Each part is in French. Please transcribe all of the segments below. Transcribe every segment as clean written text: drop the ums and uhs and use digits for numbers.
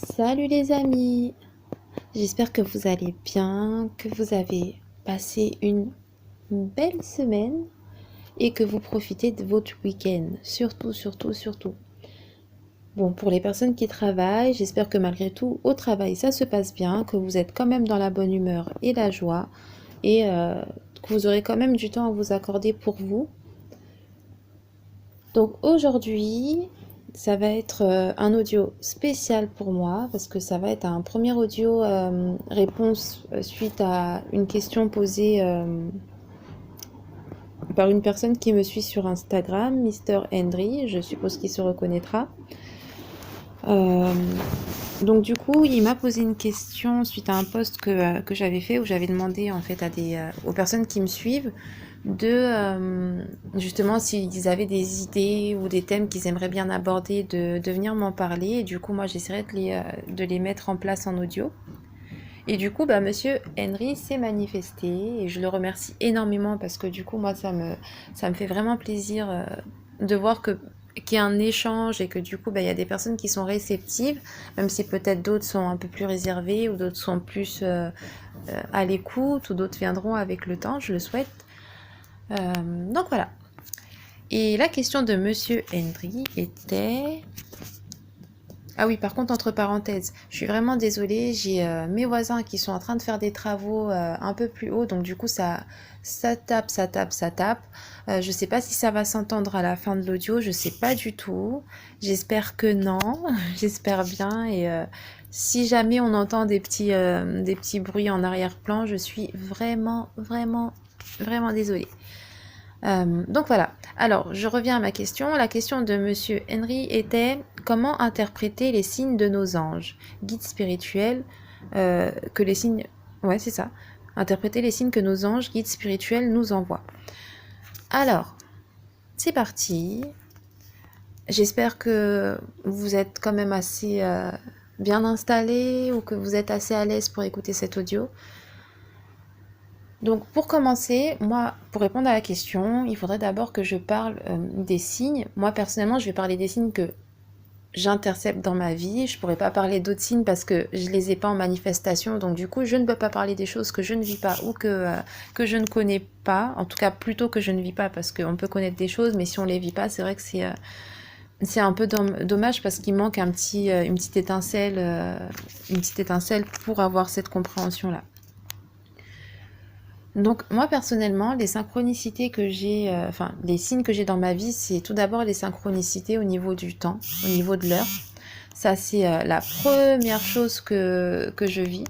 Salut les amis, j'espère que vous allez bien, que vous avez passé une belle semaine et que vous profitez de votre week-end. Surtout, surtout, surtout. Bon, pour les personnes qui travaillent, j'espère que malgré tout, au travail, ça se passe bien, que vous êtes quand même dans la bonne humeur et la joie et que vous aurez quand même du temps à vous accorder pour vous. Donc aujourd'hui, ça va être un audio spécial pour moi parce que ça va être un premier audio réponse suite à une question posée par une personne qui me suit sur Instagram, Mister Henry, je suppose qu'il se reconnaîtra. Euh, donc du coup, il m'a posé une question suite à un post que j'avais fait où j'avais demandé en fait aux personnes qui me suivent de justement s'ils avaient des idées ou des thèmes qu'ils aimeraient bien aborder, de venir m'en parler. Et du coup, moi, j'essaierai de les mettre en place en audio. Et du coup, bah, Monsieur Henry s'est manifesté et je le remercie énormément parce que du coup, moi, ça me fait vraiment plaisir de voir qu'il y a un échange et que du coup, bah, il y a des personnes qui sont réceptives, même si peut-être d'autres sont un peu plus réservées ou d'autres sont plus à l'écoute ou d'autres viendront avec le temps, je le souhaite. Donc voilà. Et la question de Monsieur Henry était... Ah oui, par contre, entre parenthèses, je suis vraiment désolée, j'ai mes voisins qui sont en train de faire des travaux un peu plus haut, donc du coup, ça tape, ça tape, ça tape. Je sais pas si ça va s'entendre à la fin de l'audio, je sais pas du tout. J'espère que non, j'espère bien. Et si jamais on entend des petits bruits en arrière-plan, je suis vraiment, vraiment, vraiment désolée. Donc voilà. Alors, je reviens à ma question. La question de Monsieur Henry était comment interpréter les signes de nos anges, guides spirituels, que les signes... Ouais, c'est ça. Interpréter les signes que nos anges, guides spirituels nous envoient. Alors, c'est parti. J'espère que vous êtes quand même assez bien installé ou que vous êtes assez à l'aise pour écouter cet audio. Donc pour commencer, moi, pour répondre à la question, il faudrait d'abord que je parle des signes. Moi, personnellement, je vais parler des signes que j'intercepte dans ma vie. Je pourrais pas parler d'autres signes parce que je les ai pas en manifestation. Donc du coup, je ne peux pas parler des choses que je ne vis pas ou que je ne connais pas. En tout cas, plutôt que je ne vis pas parce qu'on peut connaître des choses, mais si on les vit pas, c'est vrai que c'est un peu dommage parce qu'il manque une petite étincelle pour avoir cette compréhension-là. Donc moi personnellement, les synchronicités que j'ai, enfin les signes que j'ai dans ma vie, c'est tout d'abord les synchronicités au niveau du temps, au niveau de l'heure. Ça c'est la première chose que je vis.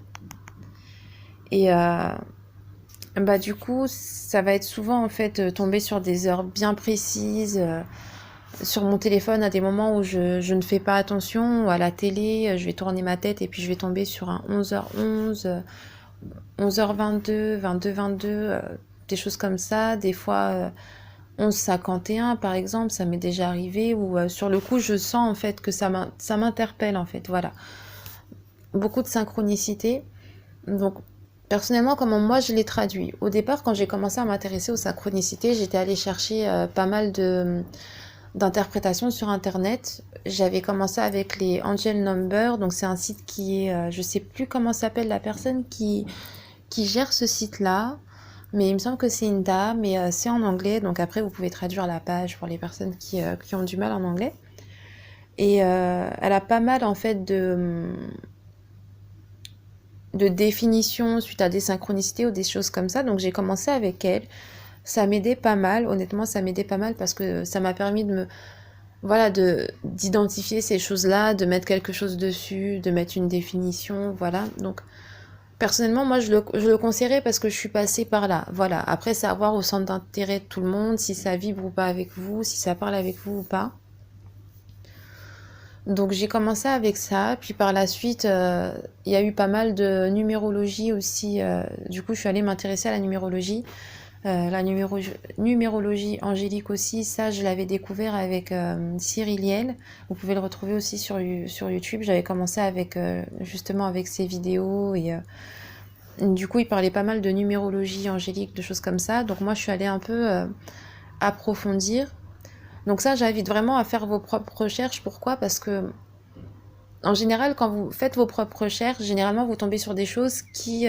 Et bah du coup, ça va être souvent en fait tomber sur des heures bien précises, sur mon téléphone à des moments où je ne fais pas attention, ou à la télé, je vais tourner ma tête et puis je vais tomber sur un 11h11, 11h22, 22h22, des choses comme ça. Des fois, 11h51 par exemple, ça m'est déjà arrivé où sur le coup, je sens en fait que ça m'interpelle en fait. Voilà. Beaucoup de synchronicité. Donc, personnellement, comment moi je l'ai traduit. Au départ, quand j'ai commencé à m'intéresser aux synchronicités, j'étais allée chercher pas mal d'interprétations sur internet. J'avais commencé avec les Angel Number, donc c'est un site qui est, je sais plus comment s'appelle la personne qui gère ce site-là, mais il me semble que c'est une dame et c'est en anglais, donc après vous pouvez traduire la page pour les personnes qui ont du mal en anglais. Et elle a pas mal en fait de définitions suite à des synchronicités ou des choses comme ça, donc j'ai commencé avec elle. Ça m'aidait pas mal, honnêtement ça m'aidait pas mal parce que ça m'a permis voilà, d'identifier ces choses-là, de mettre quelque chose dessus, de mettre une définition, voilà. Donc personnellement, moi, je le conseillerais parce que je suis passée par là. Voilà. Après, c'est à voir au centre d'intérêt de tout le monde, si ça vibre ou pas avec vous, si ça parle avec vous ou pas. Donc, j'ai commencé avec ça. Puis par la suite, il y a eu pas mal de numérologie aussi. Du coup, je suis allée m'intéresser à la numérologie. Numérologie angélique aussi, ça, je l'avais découvert avec Cyril Liel. Vous pouvez le retrouver aussi sur YouTube. J'avais commencé avec justement avec ses vidéos et du coup, il parlait pas mal de numérologie angélique, de choses comme ça. Donc moi, je suis allée un peu approfondir. Donc ça, j'invite vraiment à faire vos propres recherches. Pourquoi? Parce que en général, quand vous faites vos propres recherches, généralement, vous tombez sur des choses qui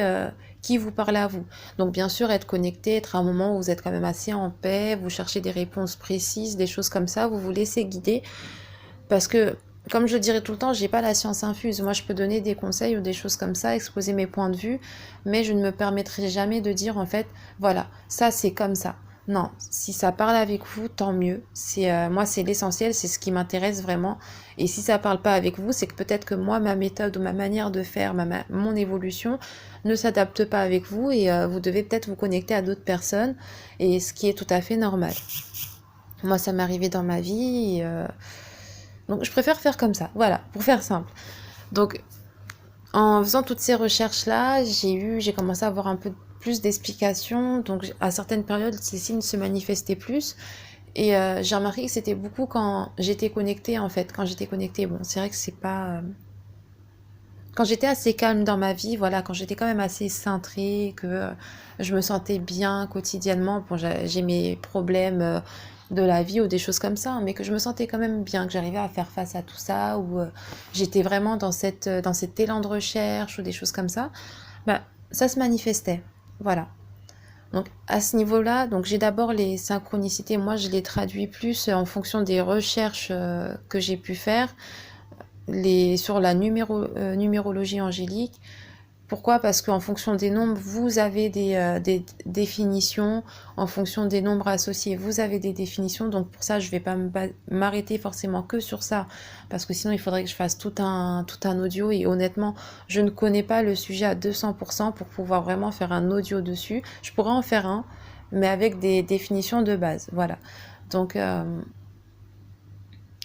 vous parlent à vous. Donc, bien sûr, être connecté, être à un moment où vous êtes quand même assez en paix, vous cherchez des réponses précises, des choses comme ça, vous vous laissez guider. Parce que, comme je le dirais tout le temps, j'ai pas la science infuse. Moi, je peux donner des conseils ou des choses comme ça, exposer mes points de vue, mais je ne me permettrai jamais de dire, en fait, voilà, ça, c'est comme ça. Non, si ça parle avec vous, tant mieux. Moi, c'est l'essentiel, c'est ce qui m'intéresse vraiment. Et si ça parle pas avec vous, c'est que peut-être que moi, ma méthode ou ma manière de faire, mon évolution ne s'adapte pas avec vous et vous devez peut-être vous connecter à d'autres personnes, et ce qui est tout à fait normal. Moi, ça m'est arrivé dans ma vie. Donc, je préfère faire comme ça. Voilà, pour faire simple. Donc, en faisant toutes ces recherches-là, j'ai commencé à avoir un peu plus d'explications. Donc, à certaines périodes, ces signes se manifestaient plus. Et j'ai remarqué que c'était beaucoup quand j'étais connectée, en fait. Quand j'étais connectée, bon, c'est vrai que c'est pas... Quand j'étais assez calme dans ma vie, voilà, quand j'étais quand même assez cintrée, que je me sentais bien quotidiennement, bon, j'ai mes problèmes de la vie ou des choses comme ça, hein, mais que je me sentais quand même bien, que j'arrivais à faire face à tout ça, ou j'étais vraiment dans cet élan de recherche ou des choses comme ça, bah, ça se manifestait. Voilà. Donc à ce niveau-là, donc j'ai d'abord les synchronicités, moi je les traduis plus en fonction des recherches que j'ai pu faire sur la numérologie angélique. Pourquoi? Parce qu'en fonction des nombres, vous avez des définitions. En fonction des nombres associés, vous avez des définitions. Donc pour ça, je ne vais pas m'arrêter forcément que sur ça, parce que sinon, il faudrait que je fasse tout un audio. Et honnêtement, je ne connais pas le sujet à 200% pour pouvoir vraiment faire un audio dessus. Je pourrais en faire un, mais avec des définitions de base. Voilà. Donc,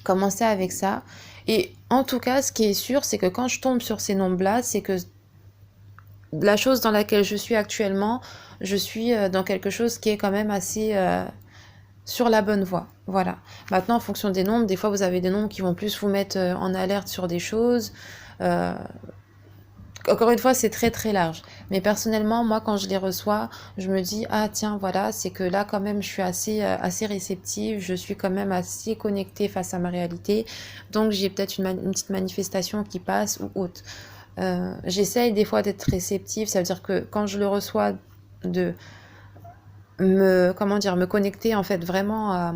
commencer avec ça. Et en tout cas, ce qui est sûr, c'est que quand je tombe sur ces nombres-là, c'est que la chose dans laquelle je suis actuellement, je suis dans quelque chose qui est quand même assez sur la bonne voie. Voilà. Maintenant, en fonction des nombres, des fois vous avez des nombres qui vont plus vous mettre en alerte sur des choses. Euh, Encore une fois, c'est très très large. Mais personnellement, moi, quand je les reçois, je me dis, ah tiens, voilà, c'est que là, quand même, je suis assez réceptive, je suis quand même assez connectée face à ma réalité. Donc, j'ai peut-être une petite manifestation qui passe ou autre. J'essaye des fois d'être réceptive, ça veut dire que quand je le reçois, de comment dire, me connecter en fait vraiment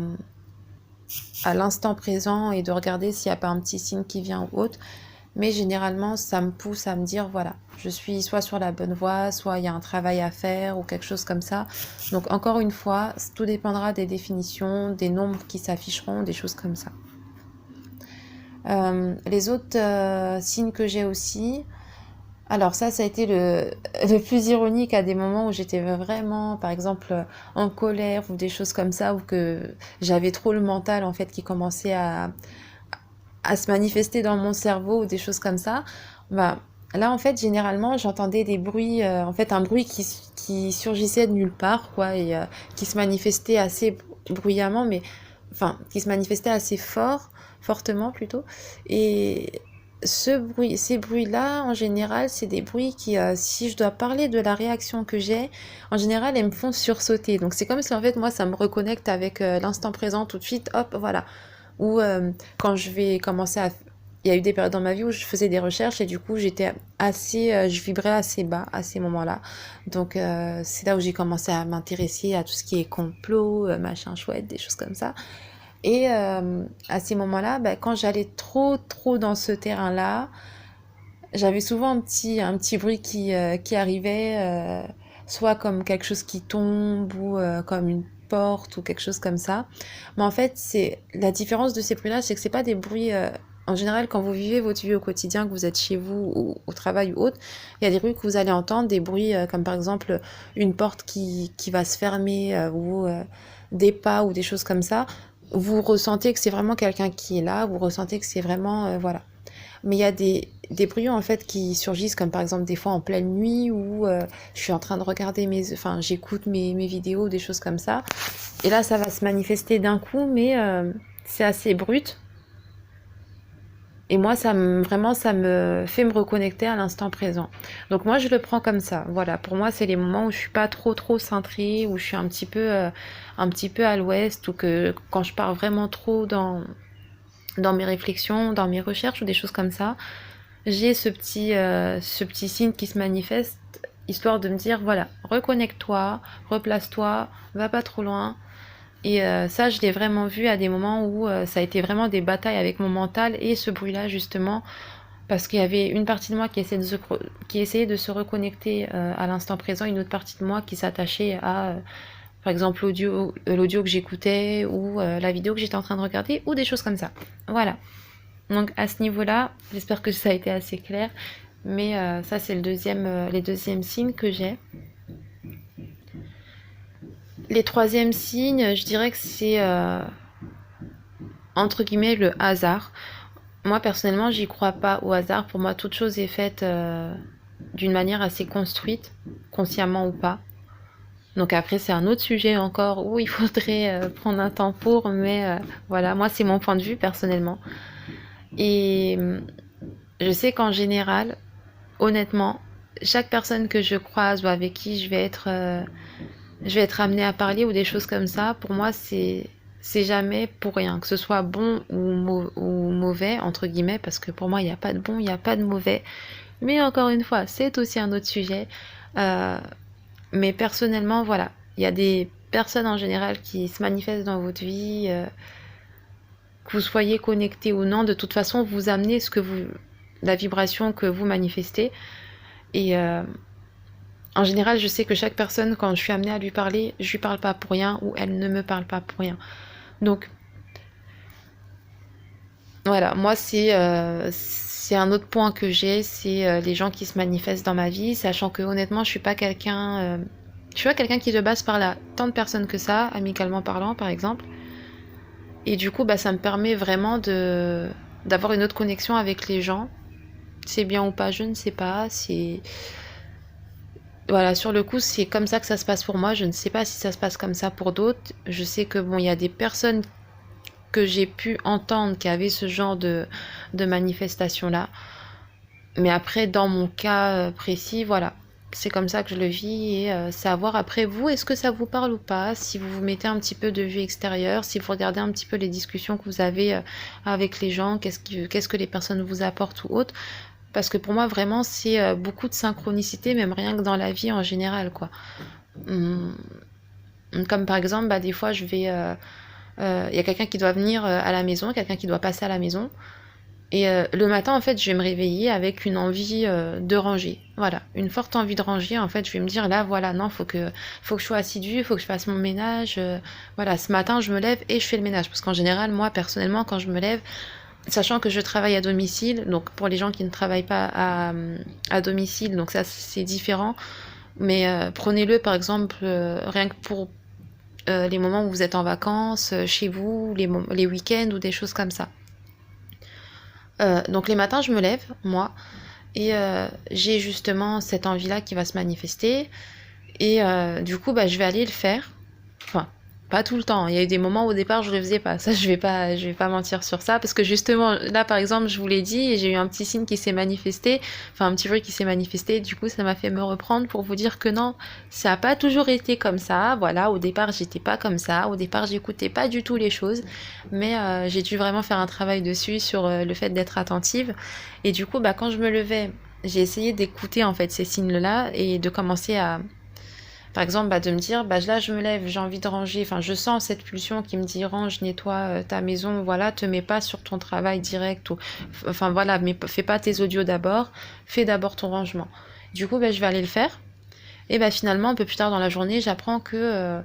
à l'instant présent et de regarder s'il n'y a pas un petit signe qui vient ou autre. Mais généralement, ça me pousse à me dire, voilà, je suis soit sur la bonne voie, soit il y a un travail à faire ou quelque chose comme ça. Donc encore une fois, tout dépendra des définitions, des nombres qui s'afficheront, des choses comme ça. Les autres signes que j'ai aussi, alors ça a été le plus ironique à des moments où j'étais vraiment, par exemple, en colère ou des choses comme ça, ou que j'avais trop le mental en fait qui commençait à se manifester dans mon cerveau ou des choses comme ça. Bah, là en fait généralement j'entendais des bruits, en fait un bruit qui surgissait de nulle part quoi, et qui se manifestait assez bruyamment, mais enfin qui se manifestait assez fortement plutôt. Et ces bruits-là, en général, c'est des bruits qui, si je dois parler de la réaction que j'ai, en général, elles me font sursauter. Donc c'est comme si en fait moi ça me reconnecte avec l'instant présent tout de suite, hop, voilà. Ou quand je vais commencer à... Il y a eu des périodes dans ma vie où je faisais des recherches et du coup j'étais je vibrais assez bas à ces moments-là. Donc c'est là où j'ai commencé à m'intéresser à tout ce qui est complot, machin chouette, des choses comme ça. Et à ces moments-là, bah, quand j'allais trop dans ce terrain-là, j'avais souvent un petit bruit qui arrivait, soit comme quelque chose qui tombe ou comme une porte ou quelque chose comme ça. Mais en fait, c'est la différence de ces bruits-là, c'est que c'est pas des bruits. En général, quand vous vivez votre vie au quotidien, que vous êtes chez vous ou au travail ou autre, il y a des bruits que vous allez entendre, des bruits comme par exemple une porte qui va se fermer ou des pas ou des choses comme ça. Vous ressentez que c'est vraiment quelqu'un qui est là, vous ressentez que c'est vraiment voilà. Mais il y a des bruits en fait qui surgissent comme par exemple des fois en pleine nuit où je suis en train de regarder j'écoute mes vidéos, des choses comme ça. Et là ça va se manifester d'un coup, mais c'est assez brut. Et moi vraiment ça me fait me reconnecter à l'instant présent. Donc moi je le prends comme ça. Voilà, pour moi c'est les moments où je suis pas trop cintrée, où je suis un petit peu à l'ouest, ou que quand je pars vraiment trop dans mes réflexions, dans mes recherches ou des choses comme ça, j'ai ce petit signe qui se manifeste, histoire de me dire, voilà, reconnecte-toi, replace-toi, va pas trop loin. Et ça, je l'ai vraiment vu à des moments où ça a été vraiment des batailles avec mon mental et ce bruit-là, justement, parce qu'il y avait une partie de moi qui essayait de se reconnecter à l'instant présent, une autre partie de moi qui s'attachait à, par exemple, l'audio que j'écoutais ou la vidéo que j'étais en train de regarder ou des choses comme ça. Voilà. Donc à ce niveau-là, j'espère que ça a été assez clair. Mais ça, c'est les deuxièmes signes que j'ai. Les troisièmes signes, je dirais que c'est entre guillemets le hasard. Moi, personnellement, j'y crois pas au hasard. Pour moi, toute chose est faite d'une manière assez construite, consciemment ou pas. Donc après, c'est un autre sujet encore où il faudrait prendre un temps pour, mais voilà, moi, c'est mon point de vue personnellement. Et je sais qu'en général, honnêtement, chaque personne que je croise ou avec qui je vais être amenée à parler ou des choses comme ça, pour moi, c'est jamais pour rien, que ce soit bon ou mauvais, entre guillemets, parce que pour moi, il n'y a pas de bon, il n'y a pas de mauvais. Mais encore une fois, c'est aussi un autre sujet. Euh, mais personnellement, voilà, il y a des personnes en général qui se manifestent dans votre vie, que vous soyez connecté ou non, de toute façon, vous amenez la vibration que vous manifestez. Et en général, je sais que chaque personne, quand je suis amenée à lui parler, je lui parle pas pour rien ou elle ne me parle pas pour rien. Donc voilà, moi c'est un autre point que j'ai, c'est les gens qui se manifestent dans ma vie, sachant que honnêtement, je suis pas quelqu'un qui de base parle à tant de personnes que ça, amicalement parlant par exemple. Et du coup, bah ça me permet vraiment de d'avoir une autre connexion avec les gens. C'est bien ou pas, je ne sais pas. C'est voilà, sur le coup, c'est comme ça que ça se passe pour moi. Je ne sais pas si ça se passe comme ça pour d'autres. Je sais que bon, il y a des personnes que j'ai pu entendre qui avaient ce genre de manifestation-là. Mais après, dans mon cas précis, voilà, c'est comme ça que je le vis et c'est à voir après vous, est-ce que ça vous parle ou pas, si vous vous mettez un petit peu de vue extérieure, si vous regardez un petit peu les discussions que vous avez avec les gens, qu'est-ce que les personnes vous apportent ou autre. Parce que pour moi, vraiment, c'est beaucoup de synchronicité, même rien que dans la vie en général, quoi. Hum, Comme par exemple, bah, des fois, y a quelqu'un qui doit venir à la maison, quelqu'un qui doit passer à la maison. Et le matin, en fait, je vais me réveiller avec une envie de ranger. Voilà, une forte envie de ranger. En fait, je vais me dire, là, voilà, non, faut que je sois assidue, faut que je fasse mon ménage. Voilà, ce matin, je me lève et je fais le ménage. Parce qu'en général, moi, personnellement, quand je me lève, sachant que je travaille à domicile, donc pour les gens qui ne travaillent pas à domicile, donc ça, c'est différent. Mais prenez-le, par exemple, rien que pour les moments où vous êtes en vacances, chez vous, les week-ends ou des choses comme ça. Donc les matins, je me lève, moi, et j'ai justement cette envie-là qui va se manifester. Et du coup, bah, je vais aller le faire. Enfin, pas tout le temps. Il y a eu des moments où au départ, je le faisais pas. Ça, je vais pas mentir sur ça. Parce que justement, là, par exemple, je vous l'ai dit, et j'ai eu un petit signe qui s'est manifesté. Enfin, un petit bruit qui s'est manifesté. Du coup, ça m'a fait me reprendre pour vous dire que non, ça a pas toujours été comme ça. Voilà, au départ, j'étais pas comme ça. Au départ, j'écoutais pas du tout les choses. Mais j'ai dû vraiment faire un travail dessus sur le fait d'être attentive. Et du coup, bah, quand je me levais, j'ai essayé d'écouter en fait ces signes-là et de commencer à par exemple, bah, de me dire, bah, là, je me lève, j'ai envie de ranger. Enfin, je sens cette pulsion qui me dit, range, nettoie ta maison. Voilà, te mets pas sur ton travail direct. Enfin, voilà, mais fais pas tes audios d'abord. Fais d'abord ton rangement. Du coup, bah, je vais aller le faire. Et bah, finalement, un peu plus tard dans la journée, j'apprends que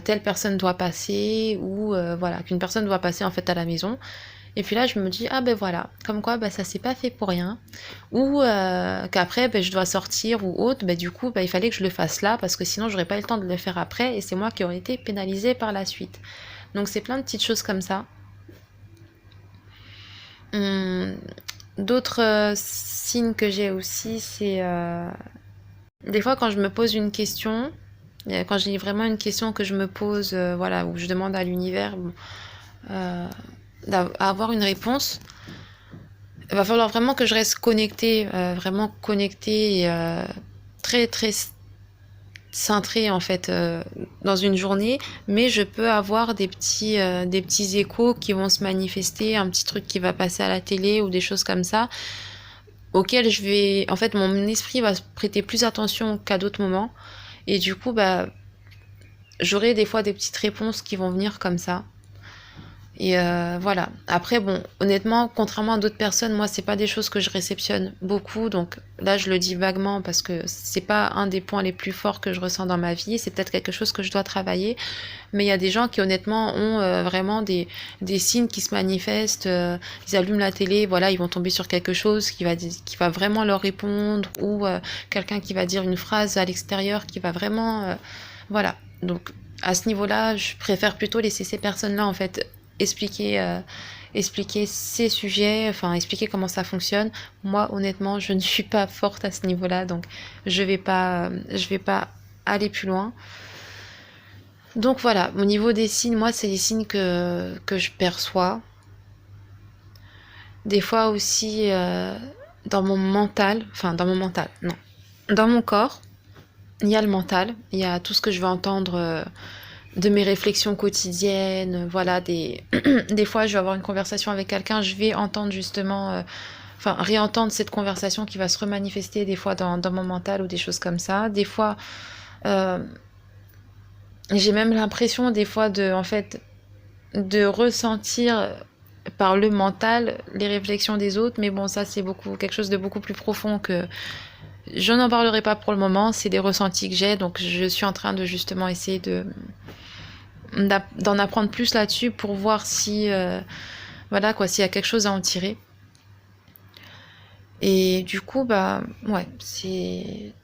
telle personne doit passer ou voilà, qu'une personne doit passer en fait à la maison. Et puis là, je me dis, ah ben voilà, comme quoi bah, ça s'est pas fait pour rien. Ou qu'après, ben, je dois sortir ou autre, ben, du coup, ben, il fallait que je le fasse là parce que sinon, j'aurais pas eu le temps de le faire après et c'est moi qui aurais été pénalisée par la suite. Donc, c'est plein de petites choses comme ça. Hum, D'autres signes que j'ai aussi, c'est des fois quand je me pose une question, quand j'ai vraiment une question que je me pose, voilà, où je demande à l'univers bon, euh, d'avoir une réponse, il va falloir vraiment que je reste connectée, vraiment connectée et très très cintré en fait dans une journée, mais je peux avoir des petits échos qui vont se manifester, un petit truc qui va passer à la télé ou des choses comme ça, auxquelles je vais, en fait, mon esprit va prêter plus attention qu'à d'autres moments, et du coup, bah, j'aurai des fois des petites réponses qui vont venir comme ça. Et voilà. Après, bon, honnêtement, contrairement à d'autres personnes, moi, c'est pas des choses que je réceptionne beaucoup. Donc là, je le dis vaguement parce que c'est pas un des points les plus forts que je ressens dans ma vie. C'est peut-être quelque chose que je dois travailler. Mais il y a des gens qui, honnêtement, ont vraiment des signes qui se manifestent. Ils allument la télé, voilà, ils vont tomber sur quelque chose qui va vraiment leur répondre, ou quelqu'un qui va dire une phrase à l'extérieur qui va vraiment, voilà. Donc à ce niveau-là, je préfère plutôt laisser ces personnes-là, en fait, expliquer, expliquer ces sujets, enfin expliquer comment ça fonctionne. Moi, honnêtement, je ne suis pas forte à ce niveau-là, donc je vais pas aller plus loin. Donc voilà, au niveau des signes, moi, c'est les signes que je perçois. Des fois aussi dans mon mental, enfin dans mon mental, non, dans mon corps, il y a le mental, il y a tout ce que je vais entendre de mes réflexions quotidiennes, voilà, des fois je vais avoir une conversation avec quelqu'un, je vais entendre justement, enfin réentendre cette conversation qui va se remanifester des fois dans mon mental ou des choses comme ça. Des fois, euh, j'ai même l'impression des fois en fait, de ressentir par le mental les réflexions des autres, mais bon, ça c'est quelque chose de beaucoup plus profond que je n'en parlerai pas pour le moment. C'est des ressentis que j'ai, donc je suis en train de justement essayer d'en apprendre plus là-dessus pour voir si voilà quoi, s'il y a quelque chose à en tirer. Et du coup, bah ouais, c'est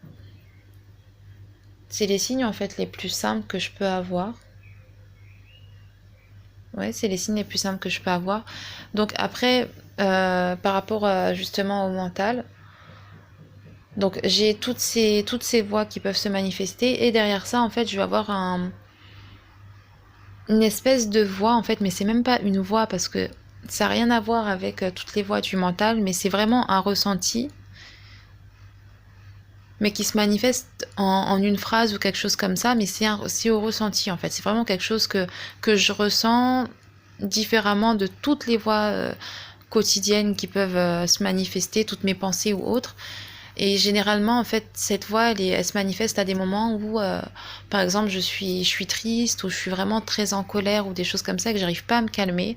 les signes en fait les plus simples que je peux avoir. Ouais, c'est les signes les plus simples que je peux avoir. Donc après, par rapport justement au mental, donc j'ai toutes ces voix qui peuvent se manifester, et derrière ça, en fait, je vais avoir une espèce de voix, en fait, mais c'est même pas une voix parce que ça n'a rien à voir avec toutes les voix du mental, mais c'est vraiment un ressenti, mais qui se manifeste en une phrase ou quelque chose comme ça, mais c'est au ressenti, en fait. C'est vraiment quelque chose que je ressens différemment de toutes les voix quotidiennes qui peuvent se manifester, toutes mes pensées ou autres. Et généralement, en fait, cette voix, elle se manifeste à des moments où, par exemple, je suis triste, ou je suis vraiment très en colère, ou des choses comme ça, que j'arrive pas à me calmer.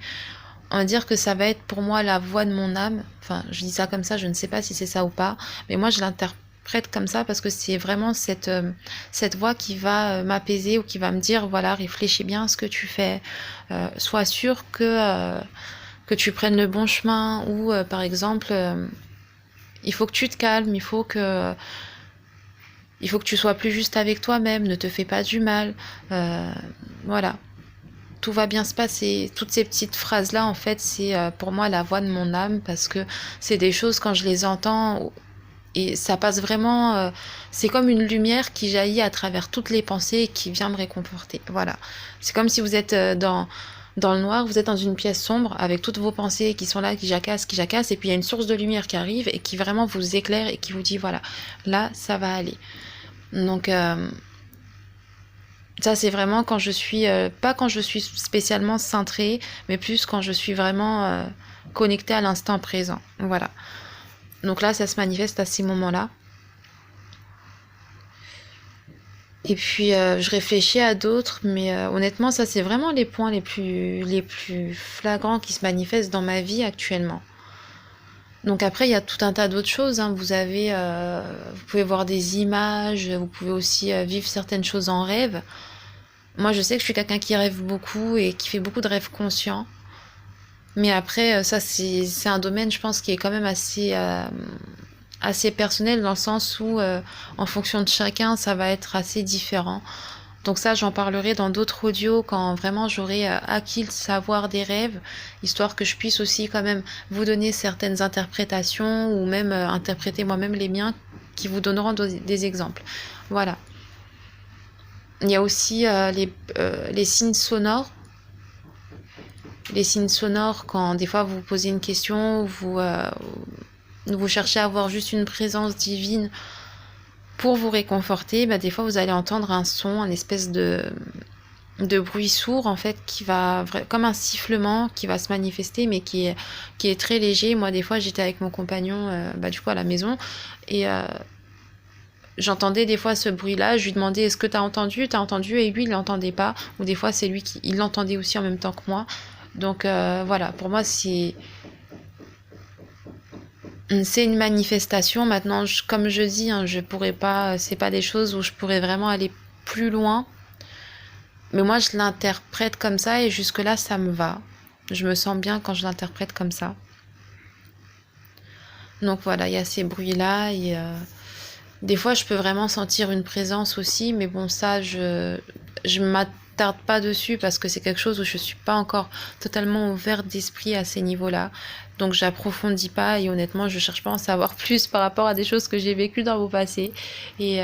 On va dire que ça va être pour moi la voix de mon âme. Enfin, je dis ça comme ça, je ne sais pas si c'est ça ou pas, mais moi, je l'interprète comme ça parce que c'est vraiment cette voix qui va m'apaiser, ou qui va me dire, voilà, réfléchis bien à ce que tu fais, sois sûr que tu prennes le bon chemin, ou par exemple, il faut que tu te calmes, il faut que tu sois plus juste avec toi-même, ne te fais pas du mal, euh, voilà, tout va bien se passer. Toutes ces petites phrases-là, en fait, c'est pour moi la voix de mon âme, parce que c'est des choses, quand je les entends, et ça passe vraiment, c'est comme une lumière qui jaillit à travers toutes les pensées et qui vient me réconforter. Voilà. C'est comme si vous êtes dans le noir, vous êtes dans une pièce sombre avec toutes vos pensées qui sont là, qui jacassent, et puis il y a une source de lumière qui arrive et qui vraiment vous éclaire et qui vous dit, voilà, là, ça va aller. Donc, ça, c'est vraiment quand je suis, pas quand je suis spécialement cintrée, mais plus quand je suis vraiment connectée à l'instant présent. Voilà. Donc là, ça se manifeste à ces moments-là. Et puis, je réfléchis à d'autres, mais honnêtement, ça, c'est vraiment les points les plus flagrants qui se manifestent dans ma vie actuellement. Donc après, il y a tout un tas d'autres choses, hein. Vous pouvez voir des images, vous pouvez aussi vivre certaines choses en rêve. Moi, je sais que je suis quelqu'un qui rêve beaucoup et qui fait beaucoup de rêves conscients. Mais après, ça, c'est un domaine, je pense, qui est quand même assez personnel, dans le sens où, en fonction de chacun, ça va être assez différent. Donc ça, j'en parlerai dans d'autres audios quand vraiment j'aurai acquis le savoir des rêves, histoire que je puisse aussi quand même vous donner certaines interprétations, ou même interpréter moi-même les miens, qui vous donneront des exemples. Voilà. Il y a aussi les signes sonores. Les signes sonores, quand des fois vous posez une question, vous cherchez à avoir juste une présence divine, pour vous réconforter, bah, des fois vous allez entendre un son, un espèce de bruit sourd en fait qui va comme un sifflement qui va se manifester mais qui est très léger. Moi des fois j'étais avec mon compagnon bah, du coup à la maison et j'entendais des fois ce bruit-là, je lui demandais est-ce que t'as entendu, et lui il l'entendait pas, ou des fois c'est lui qui il l'entendait aussi en même temps que moi. Donc voilà, pour moi c'est une manifestation. Maintenant, comme je dis, hein, je pourrais pas, c'est pas des choses où je pourrais vraiment aller plus loin. Mais moi, je l'interprète comme ça et jusque-là, ça me va. Je me sens bien quand je l'interprète comme ça. Donc voilà, il y a ces bruits-là et des fois, je peux vraiment sentir une présence aussi, mais bon, ça, je m'attarde pas dessus parce que c'est quelque chose où je suis pas encore totalement ouverte d'esprit à ces niveaux-là. Donc, j'approfondis pas et honnêtement, je cherche pas à en savoir plus par rapport à des choses que j'ai vécues dans mon passé. Et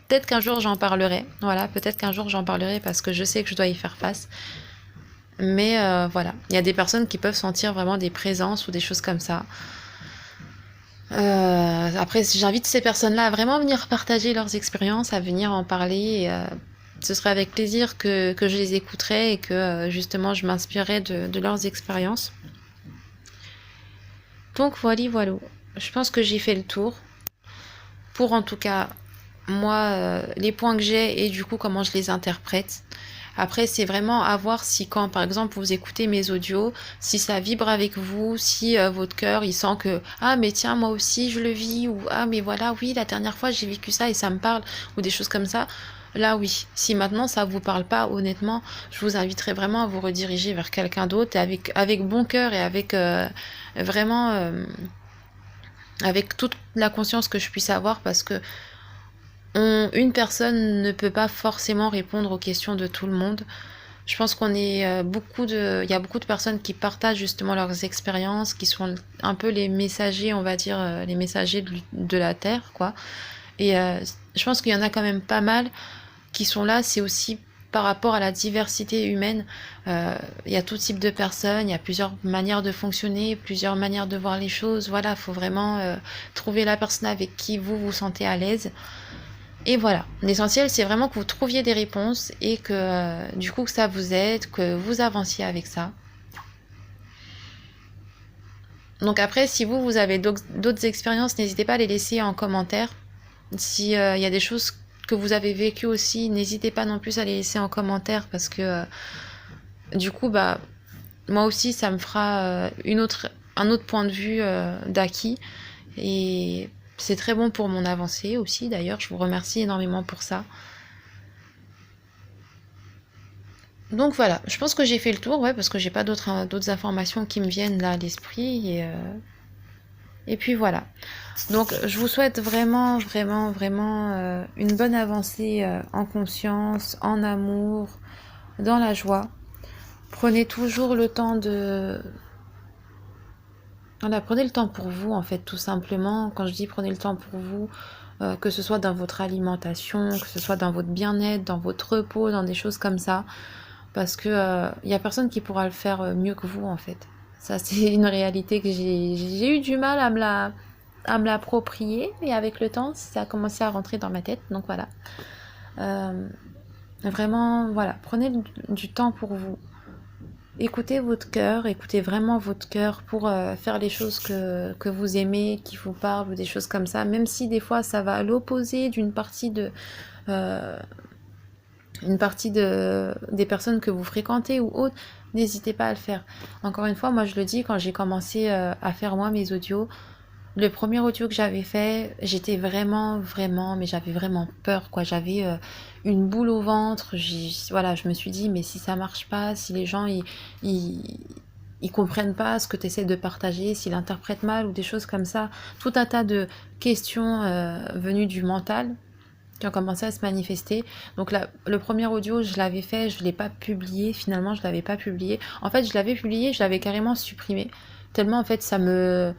peut-être qu'un jour, j'en parlerai. Voilà, peut-être qu'un jour, j'en parlerai parce que je sais que je dois y faire face. Mais voilà, il y a des personnes qui peuvent sentir vraiment des présences ou des choses comme ça. Après, j'invite ces personnes-là à vraiment venir partager leurs expériences, à venir en parler. Et, ce serait avec plaisir que je les écouterai et que justement je m'inspirerai de leurs expériences. Donc voilà. Je pense que j'ai fait le tour. Pour en tout cas, moi, les points que j'ai et du coup comment je les interprète. Après, c'est vraiment à voir si quand, par exemple, vous écoutez mes audios, si ça vibre avec vous, si votre cœur, il sent que ah mais tiens, moi aussi je le vis, ou ah mais voilà, oui, la dernière fois j'ai vécu ça et ça me parle, ou des choses comme ça. Là oui, si maintenant ça vous parle pas, honnêtement, je vous inviterai vraiment à vous rediriger vers quelqu'un d'autre et avec bon cœur et avec vraiment avec toute la conscience que je puisse avoir parce que une personne ne peut pas forcément répondre aux questions de tout le monde. Je pense qu'on est il y a beaucoup de personnes qui partagent justement leurs expériences, qui sont un peu les messagers, on va dire, les messagers de la Terre, quoi. Et je pense qu'il y en a quand même pas mal qui sont là. C'est aussi par rapport à la diversité humaine. Il y a tout type de personnes, il y a plusieurs manières de fonctionner, plusieurs manières de voir les choses. Voilà, il faut vraiment trouver la personne avec qui vous vous sentez à l'aise. Et voilà, l'essentiel c'est vraiment que vous trouviez des réponses et que du coup que ça vous aide, que vous avanciez avec ça. Donc après, si vous avez d'autres expériences, n'hésitez pas à les laisser en commentaire. Si y a des choses que vous avez vécues aussi, n'hésitez pas non plus à les laisser en commentaire parce que du coup, bah moi aussi ça me fera un autre point de vue d'acquis et c'est très bon pour mon avancée aussi. D'ailleurs, je vous remercie énormément pour ça. Donc voilà, je pense que j'ai fait le tour, ouais, parce que j'ai pas d'autres informations qui me viennent là à l'esprit. Et puis voilà. Donc je vous souhaite vraiment, vraiment, vraiment une bonne avancée en conscience, en amour, dans la joie. Prenez toujours le temps de... Voilà, prenez le temps pour vous, en fait, tout simplement. Quand je dis prenez le temps pour vous, que ce soit dans votre alimentation, que ce soit dans votre bien-être, dans votre repos, dans des choses comme ça. Parce que y a personne qui pourra le faire mieux que vous, en fait. Ça, c'est une réalité que j'ai eu du mal à me l'approprier, et avec le temps, ça a commencé à rentrer dans ma tête. Donc voilà. Vraiment, voilà, prenez du temps pour vous. Écoutez votre cœur, écoutez vraiment votre cœur pour faire les choses que vous aimez, qui vous parlent, ou des choses comme ça. Même si des fois, ça va à l'opposé d'une partie euh, des personnes que vous fréquentez ou autres, n'hésitez pas à le faire. Encore une fois, moi je le dis, quand j'ai commencé à faire moi mes audios, le premier audio que j'avais fait, j'étais vraiment, vraiment, mais j'avais vraiment peur, quoi. J'avais une boule au ventre. Voilà, je me suis dit, mais si ça marche pas, si les gens ils, ils comprennent pas ce que tu essaies de partager, s'ils interprètent mal ou des choses comme ça, tout un tas de questions venues du mental qui ont commencé à se manifester. Donc là, le premier audio, je l'avais fait, je l'ai pas publié. Finalement, je l'avais pas publié. En fait, je l'avais publié, je l'avais carrément supprimé. Tellement, en fait, ça me...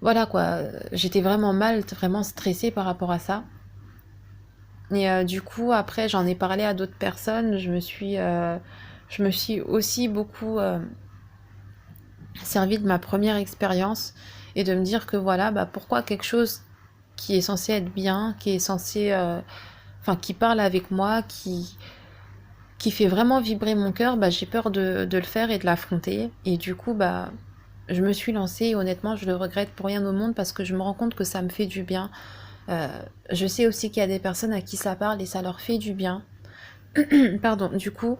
Voilà, quoi. J'étais vraiment mal, vraiment stressée par rapport à ça. Et du coup, après, j'en ai parlé à d'autres personnes. Je me suis aussi beaucoup servi de ma première expérience et de me dire que voilà, bah, pourquoi quelque chose qui est censé être bien, qui est censé, enfin, qui parle avec moi, qui fait vraiment vibrer mon cœur, bah, j'ai peur de le faire et de l'affronter. Et du coup, bah, je me suis lancée et honnêtement, je le regrette pour rien au monde parce que je me rends compte que ça me fait du bien. Euh, je sais aussi qu'il y a des personnes à qui ça parle et ça leur fait du bien. Pardon, du coup,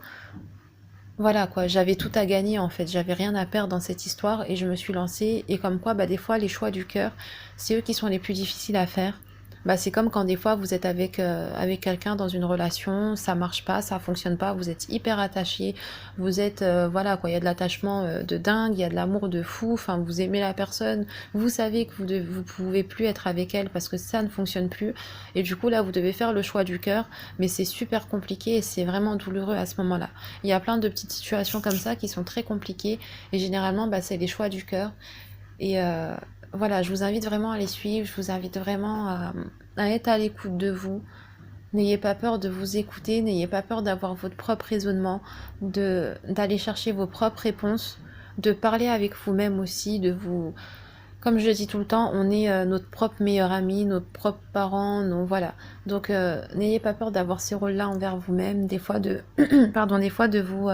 voilà quoi, j'avais tout à gagner en fait, j'avais rien à perdre dans cette histoire et je me suis lancée. Et comme quoi, bah, des fois, les choix du cœur, c'est eux qui sont les plus difficiles à faire. Bah, c'est comme quand des fois vous êtes avec quelqu'un dans une relation, ça marche pas, ça fonctionne pas, vous êtes hyper attaché, vous êtes, voilà quoi, il y a de l'attachement de dingue, il y a de l'amour de fou, enfin vous aimez la personne, vous savez que vous pouvez plus être avec elle parce que ça ne fonctionne plus, et du coup là vous devez faire le choix du cœur, mais c'est super compliqué et c'est vraiment douloureux à ce moment-là. Il y a plein de petites situations comme ça qui sont très compliquées et généralement bah, c'est les choix du cœur. Et voilà, je vous invite vraiment à les suivre, je vous invite vraiment à être à l'écoute de vous. N'ayez pas peur de vous écouter, n'ayez pas peur d'avoir votre propre raisonnement, d'aller chercher vos propres réponses, de parler avec vous-même aussi, de vous... Comme je le dis tout le temps, on est notre propre meilleur ami, nos propres parents, voilà. Donc n'ayez pas peur d'avoir ces rôles-là envers vous-même, des fois de, pardon, des fois de vous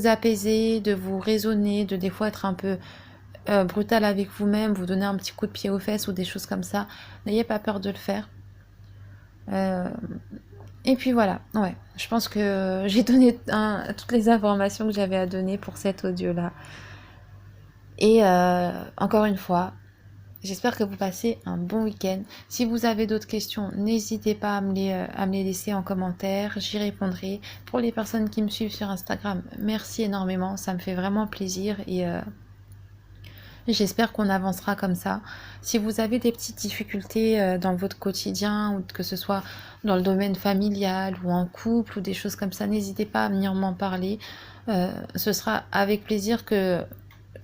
apaiser, de vous raisonner, de des fois être un peu brutal avec vous-même, vous donner un petit coup de pied aux fesses ou des choses comme ça. N'ayez pas peur de le faire. Euh, et puis voilà, ouais, je pense que j'ai donné toutes les informations que j'avais à donner pour cet audio-là. Et encore une fois, j'espère que vous passez un bon week-end. Si vous avez d'autres questions, n'hésitez pas à me les laisser en commentaire, j'y répondrai. Pour les personnes qui me suivent sur Instagram, merci énormément, ça me fait vraiment plaisir et j'espère qu'on avancera comme ça. Si vous avez des petites difficultés dans votre quotidien, ou que ce soit dans le domaine familial ou en couple ou des choses comme ça, n'hésitez pas à venir m'en parler. Ce sera avec plaisir que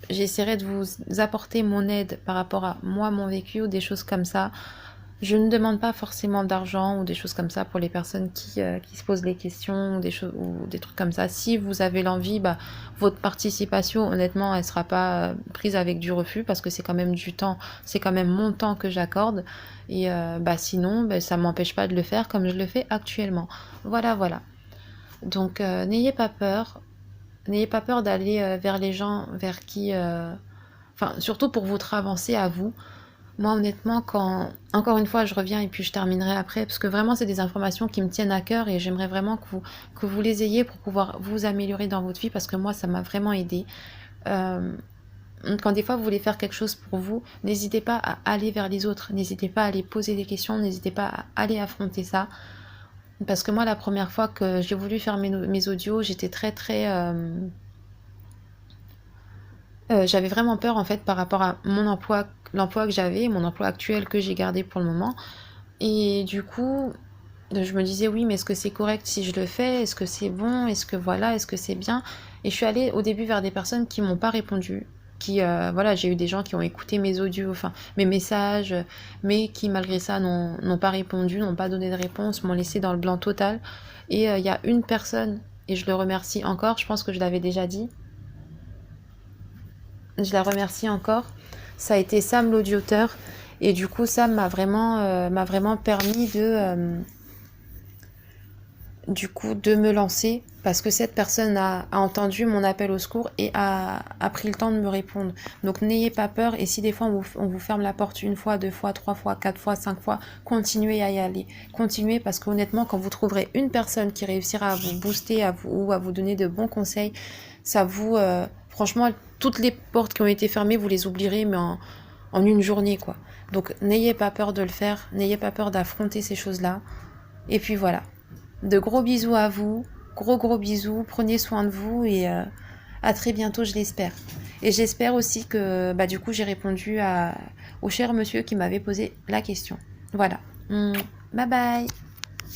j'essaierai de vous apporter mon aide par rapport à moi, mon vécu ou des choses comme ça. Je ne demande pas forcément d'argent ou des choses comme ça pour les personnes qui se posent les questions ou des choses ou des trucs comme ça. Si vous avez l'envie, bah, votre participation, honnêtement, elle sera pas prise avec du refus parce que c'est quand même du temps, c'est quand même mon temps que j'accorde. Et bah, sinon, bah, ça m'empêche pas de le faire comme je le fais actuellement. Voilà, voilà. Donc n'ayez pas peur. N'ayez pas peur d'aller vers les gens vers qui... Enfin, surtout pour votre avancée à vous. Moi, honnêtement, quand... Encore une fois, je reviens et puis je terminerai après, parce que vraiment, c'est des informations qui me tiennent à cœur et j'aimerais vraiment que vous les ayez pour pouvoir vous améliorer dans votre vie, parce que moi, ça m'a vraiment aidé. Euh, Quand des fois, vous voulez faire quelque chose pour vous, n'hésitez pas à aller vers les autres, n'hésitez pas à aller poser des questions, n'hésitez pas à aller affronter ça. Parce que moi, la première fois que j'ai voulu faire mes audios, j'étais très, très... j'avais vraiment peur en fait par rapport à mon emploi, l'emploi que j'avais, mon emploi actuel que j'ai gardé pour le moment. Et du coup, je me disais oui, mais est-ce que c'est correct si je le fais? Est-ce que c'est bon? Est-ce que voilà, est-ce que c'est bien? Et je suis allée au début vers des personnes qui m'ont pas répondu. Qui, voilà, j'ai eu des gens qui ont écouté mes audios, enfin mes messages, mais qui malgré ça n'ont pas répondu, n'ont pas donné de réponse, m'ont laissé dans le blanc total. Et il y a une personne, et je le remercie encore, je pense que je l'avais déjà dit, je la remercie encore. Ça a été Sam l'audioteur. Et du coup, Sam m'a vraiment permis du coup, de me lancer parce que cette personne a entendu mon appel au secours et a pris le temps de me répondre. Donc n'ayez pas peur et si des fois on vous ferme la porte une fois, deux fois, trois fois, quatre fois, cinq fois, continuez à y aller. Continuez parce qu'honnêtement, quand vous trouverez une personne qui réussira à vous booster ou à vous donner de bons conseils, ça vous... franchement, toutes les portes qui ont été fermées, vous les oublierez, mais en une journée, quoi. Donc n'ayez pas peur de le faire, n'ayez pas peur d'affronter ces choses-là. Et puis voilà. De gros bisous à vous, gros bisous, prenez soin de vous et à très bientôt je l'espère. Et j'espère aussi que bah, du coup j'ai répondu au cher monsieur qui m'avait posé la question. Voilà. Bye bye.